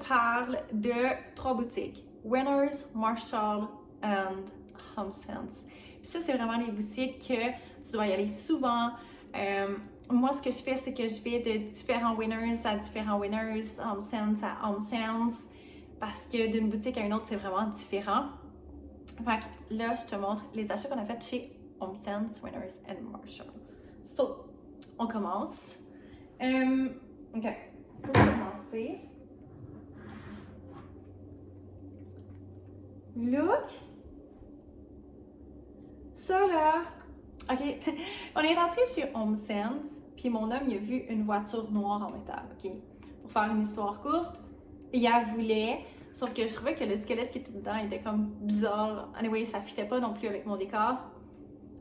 parle de 3 boutiques. Winners, Marshall and HomeSense. Puis ça, c'est vraiment des boutiques que tu dois y aller souvent. Moi, ce que je fais, c'est que je vais de différents Winners à différents Winners, HomeSense à HomeSense, parce que d'une boutique à une autre, c'est vraiment différent. Fait que là, je te montre les achats qu'on a fait chez HomeSense, Winners and Marshall. So, on commence. OK, pour commencer, look. Ça là, OK, on est rentré chez HomeSense, puis mon homme, il a vu une voiture noire en métal, OK? Pour faire une histoire courte, il la voulait, sauf que je trouvais que le squelette qui était dedans était comme bizarre. Anyway, ça fitait pas non plus avec mon décor.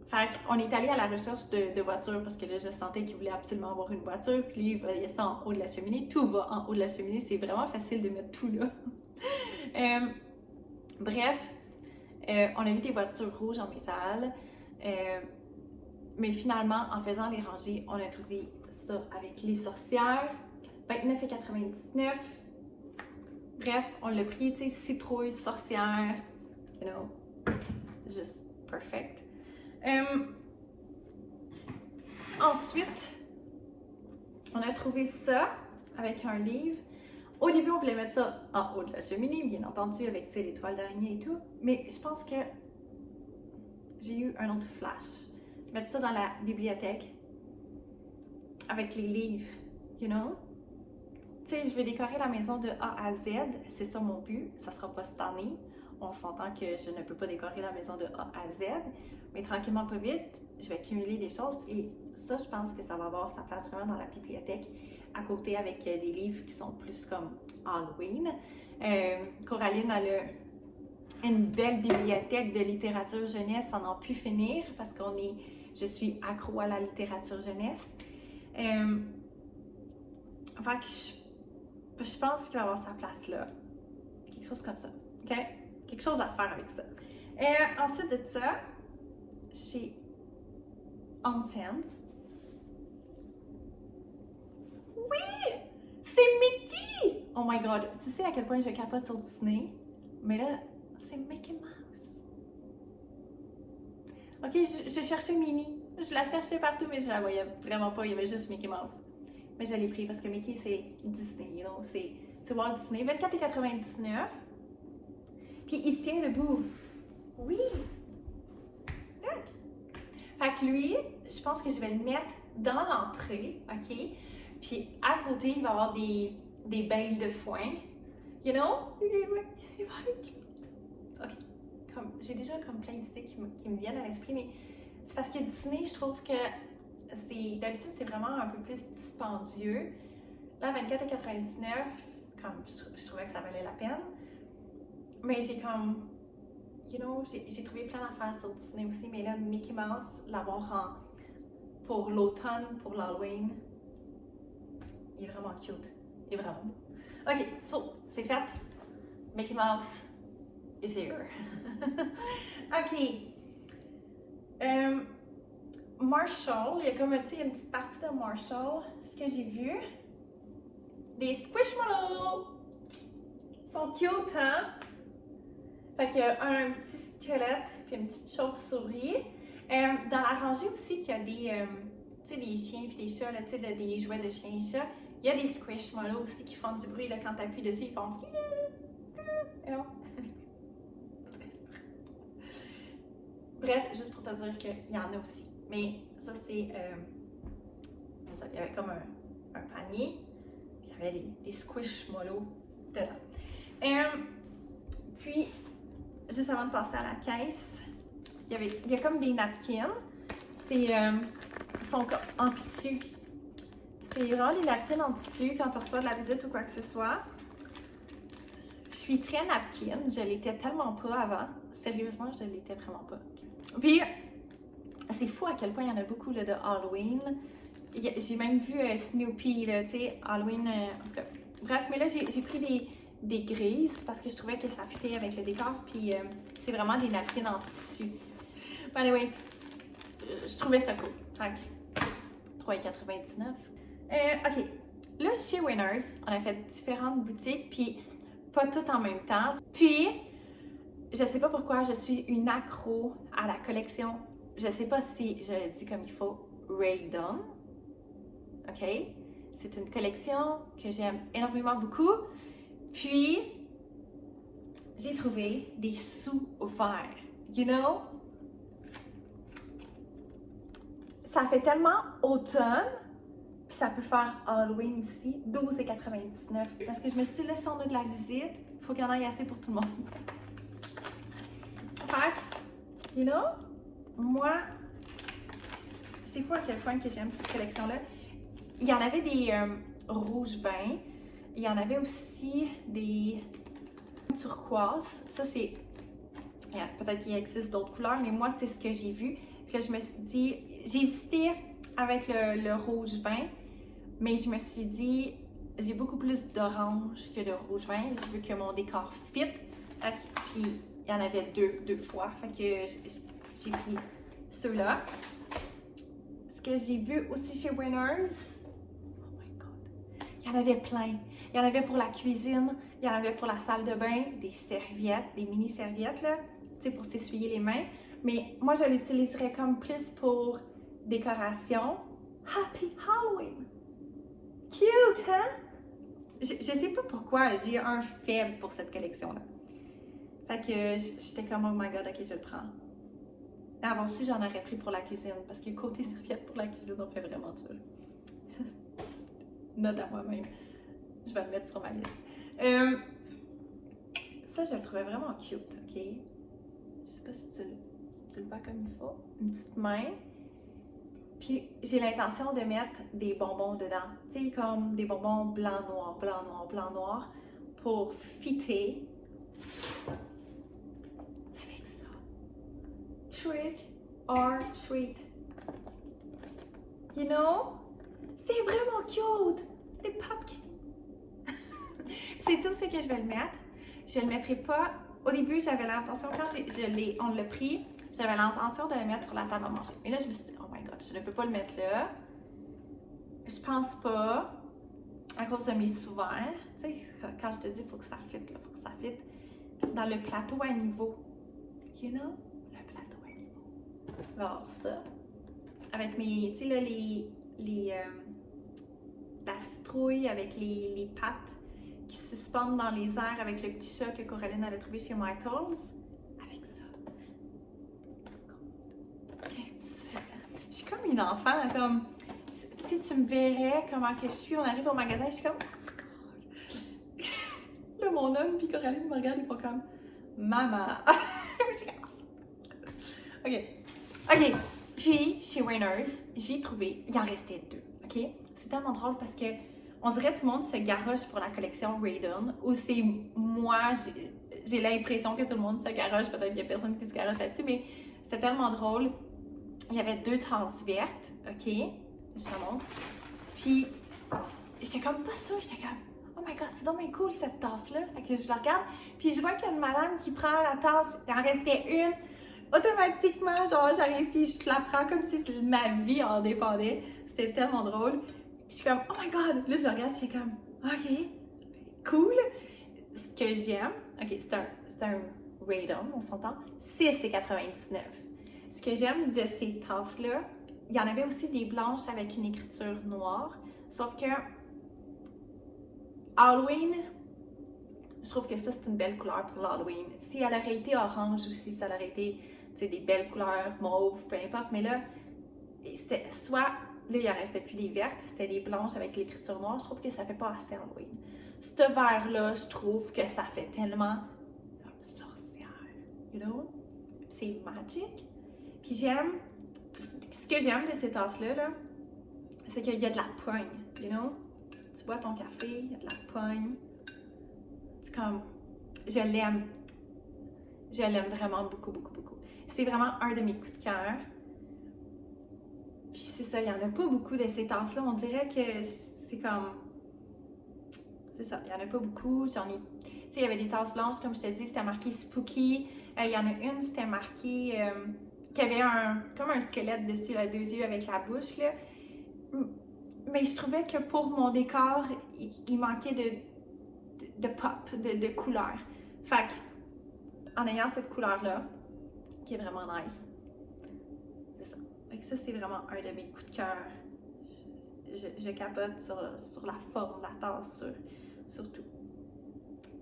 Fait qu'on est allé à la recherche de voitures parce que là, je sentais qu'il voulait absolument avoir une voiture. Puis lui, il voyait ça en haut de la cheminée. Tout va en haut de la cheminée. C'est vraiment facile de mettre tout là. Bref, on a vu des voitures rouges en métal. Mais finalement, en faisant les rangées, on a trouvé ça avec les sorcières. 29,99 $. Bref, on l'a pris, tu sais, citrouille, sorcière. You know, just perfect. Ensuite, on a trouvé ça avec un livre. Au début, on voulait mettre ça en haut de la cheminée, bien entendu, avec les toiles d'araignée et tout. Mais je pense que j'ai eu un autre flash. Mettre ça dans la bibliothèque avec les livres, you know? Tu sais, je vais décorer la maison de A à Z, c'est ça mon but. Ça sera pas cette année. On s'entend que je ne peux pas décorer la maison de A à Z, mais tranquillement, pas vite, je vais accumuler des choses et ça, je pense que ça va avoir sa place vraiment dans la bibliothèque, à côté avec des livres qui sont plus comme Halloween. Coraline, elle a une belle bibliothèque de littérature jeunesse, sans en plus finir, parce je suis accro à la littérature jeunesse. Fait que je pense qu'il va avoir sa place là. Quelque chose comme ça, OK? Quelque chose à faire avec ça. Ensuite de ça, chez HomeSense. Oui! C'est Mickey! Oh my god, tu sais à quel point je capote sur Disney? Mais là, c'est Mickey Mouse. OK, je cherchais Minnie. Je la cherchais partout, mais je la voyais vraiment pas. Il y avait juste Mickey Mouse. Mais je l'ai pris parce que Mickey, c'est Disney, you know? C'est Walt Disney. 24,99 $. Puis il se tient debout. Oui! Look! Fait que lui, je pense que je vais le mettre dans l'entrée, OK? Puis à côté, il va y avoir des bales de foin. You know? Il va être cute. OK. J'ai déjà comme plein d'idées qui me viennent à l'esprit, mais c'est parce que Disney, je trouve que d'habitude, c'est vraiment un peu plus dispendieux. Là, 24,99 $, comme je trouvais que ça valait la peine. Mais j'ai comme, you know, j'ai trouvé plein d'affaires sur Disney aussi, mais là, Mickey Mouse, l'avoir pour l'automne, pour l'Halloween, il est vraiment cute. Il est vraiment beau. OK, so, c'est fait. Mickey Mouse is here. OK. Marshall, il y a comme, tu sais, une petite partie de Marshall. Ce que j'ai vu, des Squishmallows. Ils sont cute, hein? Fait qu'il y a un petit squelette puis une petite chauve-souris. Dans la rangée aussi, il y a des chiens puis des chats, là, des jouets de chiens et chats. Il y a des Squishmallows aussi qui font du bruit là, quand tu appuies dessus, ils font. Bref, juste pour te dire qu'il y en a aussi. Mais ça, c'est. Il y avait comme un panier, puis il y avait des Squishmallows dedans. Puis, juste avant de passer à la caisse, il y a comme des napkins. Ils sont comme en tissu. C'est vraiment des napkins en tissu quand on reçoit de la visite ou quoi que ce soit. Je suis très napkin. Je l'étais tellement pas avant. Sérieusement, je l'étais vraiment pas. Puis, c'est fou à quel point il y en a beaucoup là, de Halloween. J'ai même vu Snoopy, tu sais, Halloween. En tout cas, bref, mais là, j'ai pris des grises parce que je trouvais que ça fitait avec le décor. Puis, c'est vraiment des napkins en tissu. But anyway, je trouvais ça cool. Donc, 3,99 $. OK. Là, chez Winners, on a fait différentes boutiques. Puis, pas tout en même temps. Puis, je sais pas pourquoi, je suis une accro à la collection. Je sais pas si je le dis comme il faut, Rae Dunn. OK? C'est une collection que j'aime énormément beaucoup. Puis, j'ai trouvé des sous-verts. You know? Ça fait tellement automne, puis ça peut faire Halloween aussi, 12,99. Parce que je me suis dit, là, si on a de la visite, il faut qu'il y en ait assez pour tout le monde. Fait, you know, moi, c'est fou à quel point que j'aime cette collection-là. Il y en avait des rouges vins, il y en avait aussi des turquoise. Ça, c'est... peut-être qu'il existe d'autres couleurs, mais moi, c'est ce que j'ai vu. Puis là, je me suis dit... J'ai hésité avec le rouge vin, mais je me suis dit... J'ai beaucoup plus d'orange que de rouge vin. Je veux que mon décor fit. Puis, il y en avait deux fois. Fait que j'ai pris ceux-là. Ce que j'ai vu aussi chez Winners... Oh my God! Il y en avait plein. Il y en avait pour la cuisine, il y en avait pour la salle de bain, des serviettes, des mini-serviettes, là, tu sais, pour s'essuyer les mains. Mais moi, je l'utiliserais comme plus pour décoration. Happy Halloween! Cute, hein? Je sais pas pourquoi, j'ai un faible pour cette collection-là. Fait que j'étais comme, oh my God, ok, je le prends. Avant ça, j'en aurais pris pour la cuisine, parce que côté serviette pour la cuisine, on fait vraiment dur. Note à moi-même. Je vais le mettre sur ma liste. Ça, je le trouvais vraiment cute, ok? Je sais pas si tu le vois comme il faut. Une petite main. Puis, j'ai l'intention de mettre des bonbons dedans. Tu sais, comme des bonbons blanc, noir, blanc, noir, blanc, noir. Pour fitter. Avec ça. Trick or treat. You know? C'est vraiment cute! Des pumpkins! C'est sûr, c'est que je vais le mettre. Je le mettrai pas. Au début, j'avais l'intention, quand on l'a pris, j'avais l'intention de le mettre sur la table à manger. Mais là, je me suis dit, oh my God, je ne peux pas le mettre là. Je pense pas, à cause de mes sous-verts. Tu sais, quand je te dis, il faut que ça fitte, il faut que ça fitte dans le plateau à niveau. You know? Le plateau à niveau. Alors, ça. Avec mes, tu sais, là, la citrouille avec les pattes qui se suspendent dans les airs avec le petit chat que Coraline avait trouvé chez Michaels. Avec ça. Je suis comme une enfant, comme... Si tu me verrais comment que je suis, on arrive au magasin, je suis comme... Là, mon homme puis Coraline me regardent, ils font comme... Maman! OK. Puis, chez Winners, j'ai trouvé... Il en restait 2, OK? C'est tellement drôle parce que on dirait que tout le monde se garoche pour la collection Rae Dunn, ou c'est moi, j'ai l'impression que tout le monde se garoche, peut-être qu'il y a personne qui se garoche là-dessus, mais c'était tellement drôle. Il y avait 2 tasses vertes, ok, je te montre. Puis, j'étais comme pas ça, j'étais comme, oh my God, c'est dommage cool cette tasse-là. Fait que je la regarde, puis je vois qu'il y a une madame qui prend la tasse, il en restait une. Automatiquement, genre, j'arrive puis je la prends comme si ma vie en dépendait. C'était tellement drôle. Je suis comme, oh my God! Là, je regarde, je suis comme, OK, cool. Ce que j'aime, OK, c'est un Rae Dunn, on s'entend, 6,99. Ce que j'aime de ces tasses-là, il y en avait aussi des blanches avec une écriture noire, sauf que Halloween, je trouve que ça, c'est une belle couleur pour l'Halloween. Si elle aurait été orange aussi, ça aurait été, tu sais, des belles couleurs, mauve, peu importe, mais là, c'était soit... Là, il ne restait plus des vertes, c'était des blanches avec l'écriture noire. Je trouve que ça fait pas assez Halloween. Ce vert-là, je trouve que ça fait tellement comme sorcière, you know? C'est magic. Puis j'aime, ce que j'aime de ces tasses-là, là, c'est qu'il y a de la poigne, you know? Tu bois ton café, il y a de la poigne. C'est comme, je l'aime. Je l'aime vraiment beaucoup, beaucoup, beaucoup. C'est vraiment un de mes coups de cœur. Puis c'est ça, il n'y en a pas beaucoup de ces tasses-là. On dirait que c'est comme... C'est ça, il n'y en a pas beaucoup. J'en ai... Tu sais, il y avait des tasses blanches, comme je te dis, c'était marqué Spooky. Il y en a une, c'était marqué... qui avait comme un squelette dessus, là, 2 yeux avec la bouche, là. Mais je trouvais que pour mon décor, il manquait de pop, de couleur. Fait que, en ayant cette couleur-là, qui est vraiment nice, c'est ça. Fait que ça, c'est vraiment un de mes coups de cœur. Je capote sur la forme, la tasse, sur tout.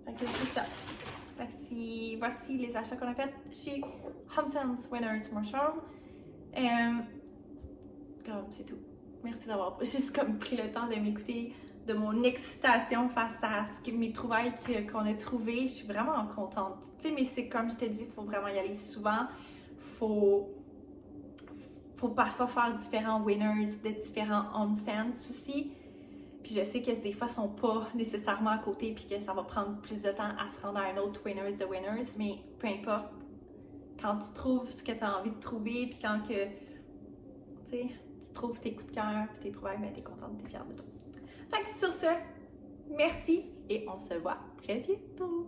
Fait que c'est ça. Fait que voici les achats qu'on a fait chez Homsense Winners Marshall. C'est tout. Merci d'avoir juste comme pris le temps de m'écouter, de mon excitation face à mes trouvailles qu'on a trouvées. Je suis vraiment contente. Tu sais, mais c'est comme je te dis, il faut vraiment y aller souvent. Faut parfois faire différents winners de différents Homsense aussi. Puis je sais que des fois, ils sont pas nécessairement à côté puis que ça va prendre plus de temps à se rendre à un autre winners de winners, mais peu importe. Quand tu trouves ce que tu as envie de trouver puis quand que, tu sais, tu trouves tes coups de cœur puis tes trouvailles, ben t'es contente, t'es fière de toi. Fait que sur ce, merci et on se voit très bientôt!